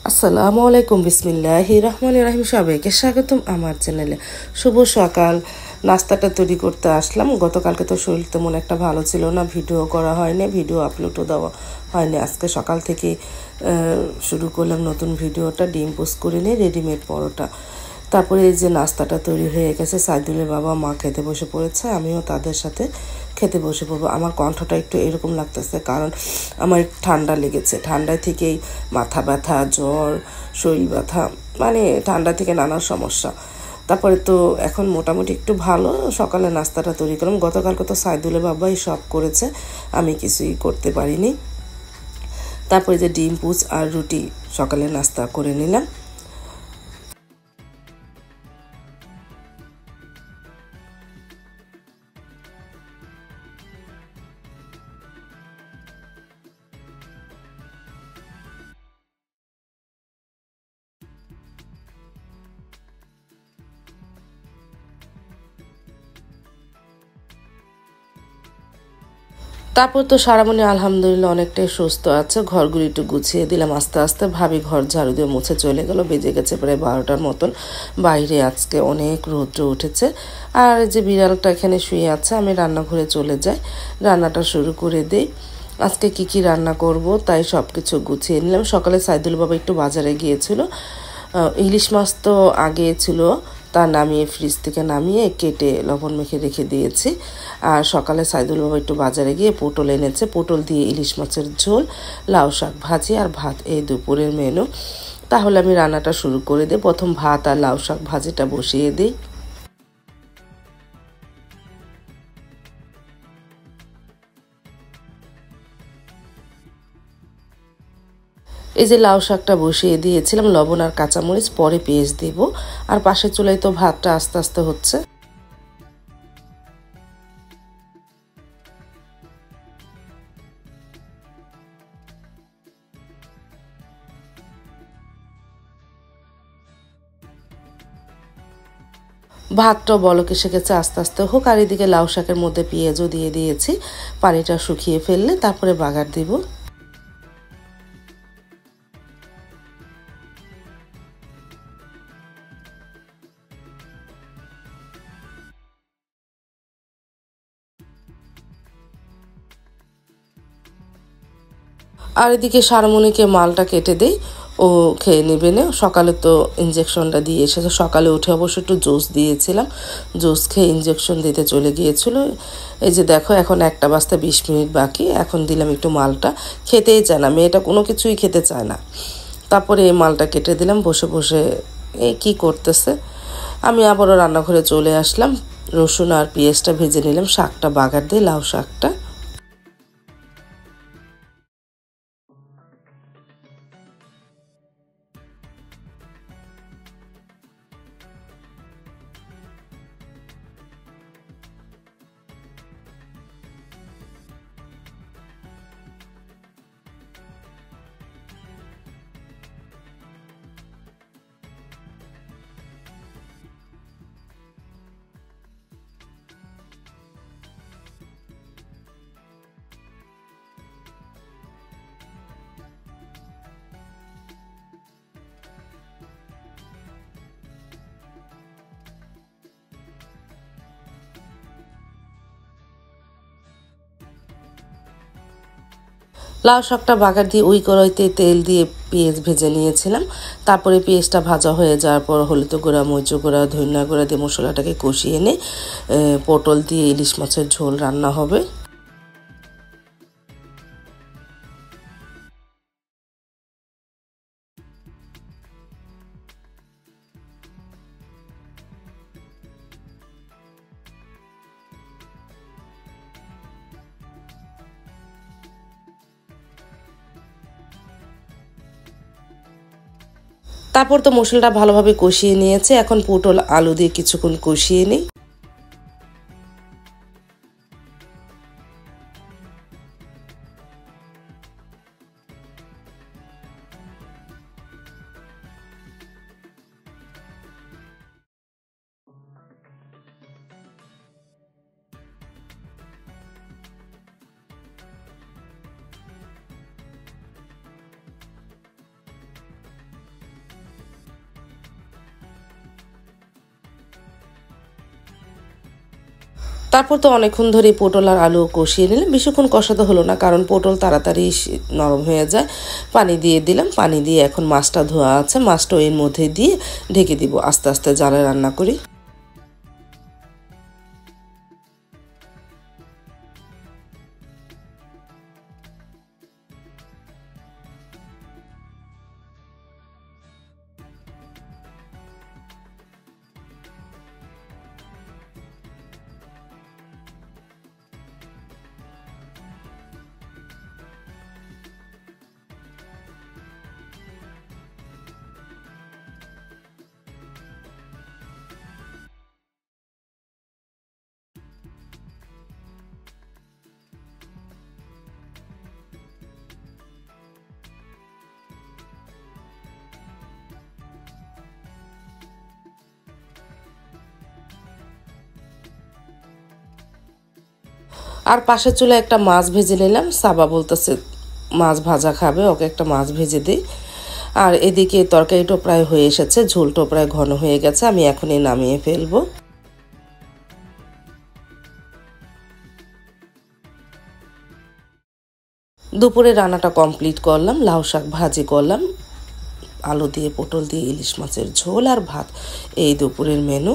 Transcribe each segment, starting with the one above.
আসসালামু আলাইকুম বিসমিল্লাহির রহমানির রহিম। সবাইকে স্বাগতম আমার চ্যানেলে। শুভ সকাল। নাস্তাটা তৈরি করতে আসলাম। গতকালকে তো শরীর তেমন একটা ভালো ছিল না, ভিডিও করা হয়নি, ভিডিও আপলোডও দেওয়া হয়নি। আজকে সকাল থেকে শুরু করলাম নতুন ভিডিওটা। ডিম পোস্ট করে নিয়ে রেডিমেড পরোটা। তারপরে এই যে নাস্তাটা তৈরি হয়ে গেছে, সাইদুলের বাবা মা খেতে বসে পড়েছে, আমিও তাদের সাথে খেতে বসে পড়বো। আমার কণ্ঠটা একটু এরকম লাগতেছে কারণ আমার একটু ঠান্ডা লেগেছে। ঠান্ডায় থেকেই মাথা ব্যথা, জ্বর, শরীর ব্যথা, মানে ঠান্ডা থেকে নানা সমস্যা। তারপরে তো এখন মোটামুটি একটু ভালো। সকালে নাস্তাটা তৈরি করলাম। গতকালকে তো সাইদুলের বাবাই সব করেছে, আমি কিছুই করতে পারিনি। তারপরে যে ডিম পুচ আর রুটি সকালে নাস্তা করে নিলাম। তারপর তো সারামণি আলহামদুলিল্লাহ অনেকটাই সুস্থ আছে। ঘরগুলি একটু গুছিয়ে দিলাম আস্তে আস্তে। ভাবি ঘর ঝাড়ু দিয়ে মুছে চলে গেল। বেজে গেছে প্রায় 12টার মতন। বাইরে আজকে অনেক রৌদ্র উঠেছে। আর যে বিড়ালটা এখানে শুয়ে আছে, আমি রান্নাঘরে চলে যাই, রান্নাটা শুরু করে দিই। আজকে কি রান্না করব তাই সব কিছু গুছিয়ে নিলাম। সকালে সাইদুল বাবা একটু বাজারে গিয়েছিল। ইলিশ মাছ তো আগে ছিল, তা নামিয়ে ফ্রিজ থেকে নামিয়ে কেটে লবণ মেখে রেখে দিয়েছি। আর সকালে সাইদুল বাবা একটু বাজারে গিয়ে পটল এনেছে, পটল দিয়ে ইলিশ মাছের ঝোল, লাউ শাক ভাজি আর ভাত, এই দুপুরের মেনু। তাহলে আমি রান্নাটা শুরু করে দিই। প্রথম ভাত আর লাউ শাক ভাজিটা বসিয়ে দিই। এই যে লাউ শাকটা বসিয়ে দিয়েছিলাম, লবণ আর কাঁচামরিচ, পরে পেঁয়াজ দেব। আর পাশের চুলায় তো ভাতটা আস্তে আস্তে হচ্ছে। ভাতটাও বলক এসে গেছে, আস্তে আস্তে হোক। আর এদিকে লাউ শাকের মধ্যে পেঁয়াজও দিয়ে দিয়েছি। পানিটা শুকিয়ে ফেললে তারপরে বাগার দিব। আর এদিকে সারমনিকে মালটা কেটে দেই, ও খেয়ে নেবে না। সকালে তো ইঞ্জেকশনটা দিয়ে এসেছে। সকালে উঠে অবশ্য একটু জুস দিয়েছিলাম, জুস খেয়ে ইঞ্জেকশন দিতে চলে গিয়েছিল। এই যে দেখো, এখন 1টা বাজতে 20 মিনিট বাকি। এখন দিলাম একটু মালটা, খেতেই চায় না মেয়েটা, কোনো কিছুই খেতে চায় না। তারপরে এই মালটা কেটে দিলাম। বসে বসে কি করতেছে। আমি আবারও রান্নাঘরে চলে আসলাম। রসুন আর পেঁয়াজটা ভেজে নিলাম, শাকটা বাগার দিয়ে, লাউ শাকটা। লাউ শাকটা বাগার দিয়ে ওই কড়াইতে তেল দিয়ে পেঁয়াজ ভেজে নিয়েছিলাম। তারপরে পেঁয়াজটা ভাজা হয়ে যাওয়ার পর হলুদ গুঁড়া, মরিচ গুঁড়া, ধনিয়া গুঁড়া দিয়ে মশলাটাকে কষিয়ে নিয়ে পটল দিয়ে ইলিশ মাছের ঝোল রান্না হবে। তারপর তো মশলাটা ভালোভাবে কষিয়ে নিয়েছে। এখন পটল আলু দিয়ে কিছুক্ষণ কষিয়ে নিই। তারপর তো অনেকক্ষণ ধরে পটল আর আলু কষিয়ে নিলাম, বেশিক্ষণ কষাতে হলো না কারণ পটল তাড়াতাড়ি নরম হয়ে যায়। পানি দিয়ে দিলাম, পানি দিয়ে এখন মাছটা ধোয়া আছে, মাছটা এর মধ্যে দিয়ে ঢেকে দিব, আস্তে আস্তে জালে রান্না করি। আর পাশের চুলায় একটা মাছ ভেজে নিলাম, সাবা বলতেছে মাছ ভাজা খাবে, ওকে একটা মাছ ভেজে দিই। আর এদিকে তরকারিটাও প্রায় হয়ে এসেছে, ঝোলটাও প্রায় ঘন হয়ে গেছে, আমি এখনই নামিয়ে ফেলবো। দুপুরে রান্নাটা কমপ্লিট করলাম, লাউ শাক ভাজি করলাম, আলু দিয়ে পটল দিয়ে ইলিশ মাছের ঝোল আর ভাত, এই দুপুরের মেনু।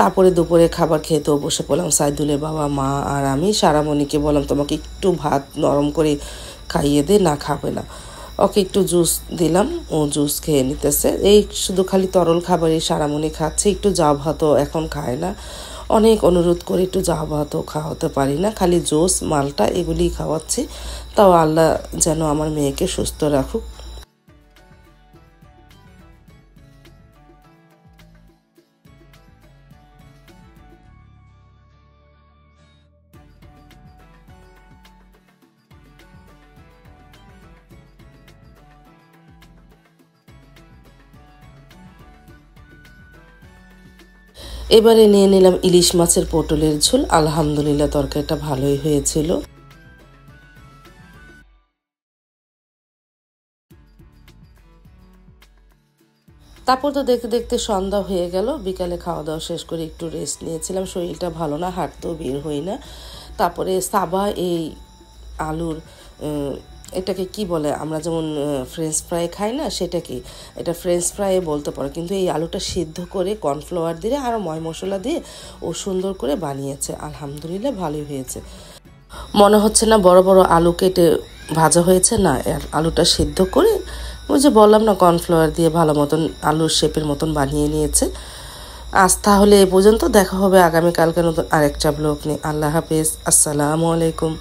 তারপরে দুপুরে খাবার খেতেও বসে পড়লাম, সাইদুলের বাবা, মা আর আমি। সারামণিকে বললাম তোমাকে একটু ভাত নরম করে খাইয়ে দে, না খাবে না। ওকে একটু জুস দিলাম, ও জুস খেয়ে নিতেছে। এই শুধু খালি তরল খাবারই সারামণি খাচ্ছে, একটু জাউ ভাতও এখন খায় না। অনেক অনুরোধ করে একটু জাউ ভাতও খাওয়াতে পারি না, খালি জুস মালটা এগুলিই খাওয়াচ্ছি। তাও আল্লাহ যেন আমার মেয়েকে সুস্থ রাখুক। এবারে নিয়ে নিলাম ইলিশ মাছের পটলের ঝোল, আলহামদুলিল্লাহ তরকারিটা ভালোই হয়েছিল। তারপর তো দেখতে দেখতে সন্ধ্যা হয়ে গেল, বিকালে খাওয়া দাওয়া শেষ করে একটু রেস্ট নিয়েছিলাম, শরীরটা ভালো না, হাঁটতেও বের হই না। তারপরে সাবা এই আলুর এটাকে কি বলে, আমরা যেমন ফ্রেঞ্চ ফ্রাই খাই না, সেটা কি, এটা ফ্রেঞ্চ ফ্রাই বলতে পারো, কিন্তু এই আলুটা সিদ্ধ করে কর্নফ্লাওয়ার দিয়ে আর ময় মশলা দিয়ে ও সুন্দর করে বানিয়েছে, আলহামদুলিল্লাহ ভালোই হয়েছে। মনে হচ্ছে না বড় বড় আলু কেটে ভাজা হয়েছে, না আলুটা সিদ্ধ করে ওই যে বললাম না কর্নফ্লাওয়ার দিয়ে ভালো মতন আলুর শেপের মতন বানিয়ে নিয়েছে। আজ তাহলে এ পর্যন্ত, দেখা হবে আগামীকালকে নতুন আরেকটা ব্লগ নিয়ে। আল্লাহ হাফেজ, আসসালামু আলাইকুম।